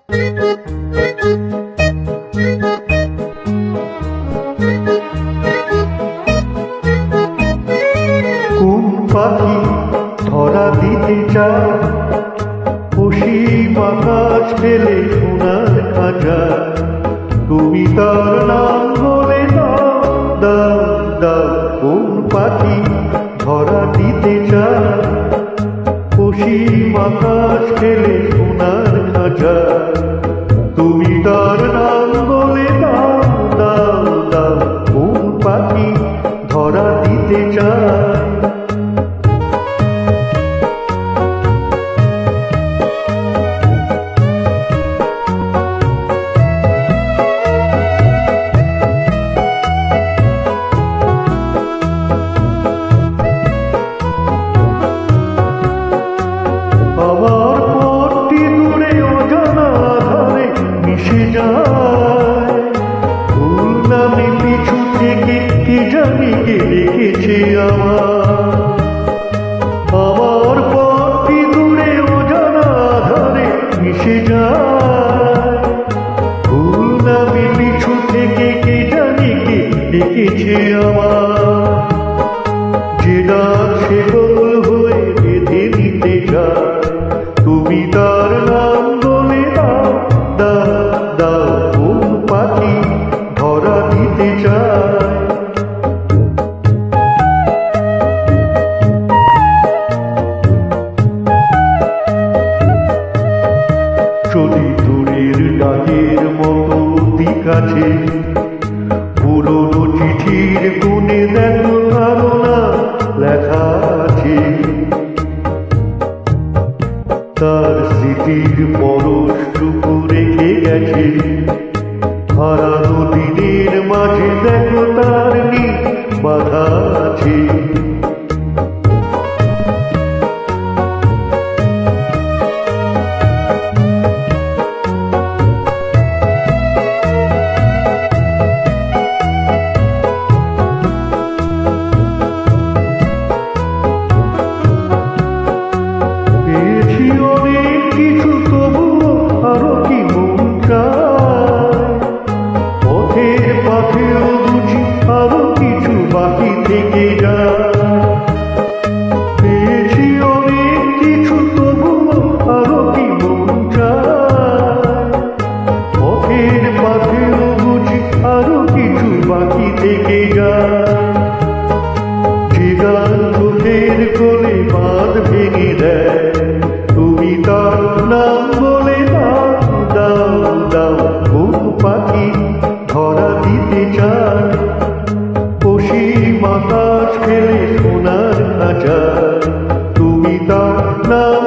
কোন পাখি ধরা দিতে চায় অসীম আকাশ পেলে সোনার খাঁচা, তুমি তার নাম বলে দাও দাও দাও। কোন পাখি ধরা দিতে চায় অসীম আকাশ পেলে সোনার খাঁচা, তুমি তার নাম বলে দাও দাও দাও। কোন পাখি ধরা দিতে চায়? আমার পথটি দূরে অজানা আধারে মিশে যায়, ভুল নামে পিছু থেকে কে জানি কে রেখেছে আমার পথটি দূরে অজানা আধারে মিশে যায়, ভুল নামে পিছু থেকে কে জানি কে রেখেছে যে ডাক সে গোল হয়ে বেঁধে নিতে যায়, তুমি তার নাম বলে দাও দাও দাও। কোন পাখি ধরা দিতে চায়? যদি দূরের ডাকের মতো দিক আছে, পুরনো চিঠির কোণে দেখো ধারণা লেখা আছে, তার স্মৃতির পরশটুকু রেখে গেছে, হারানো দিনের মাঝে দেখো তার নীড় বাঁধা আছে। পেয়েছি অনেক কিছু, তবুও আরো কি মন চায়, পথের পাথেও বুঝি আরো কিছু বাকি থেকে যায়। পেয়েছি অনেক কিছু, তবুও আরো কি মন চায়, পথের পাথেও বুঝি আরো কিছু বাকি থেকে যায়। যে গান চোখের কোলে বাঁধ ভেঙে দেয়, তুমি তার নাম বলে দাও দাও দাও। কোন পাখি ধরা দিতে চায় অসীম আকাশ ফেলে সোনার খাঁচা, তুমি তার নাম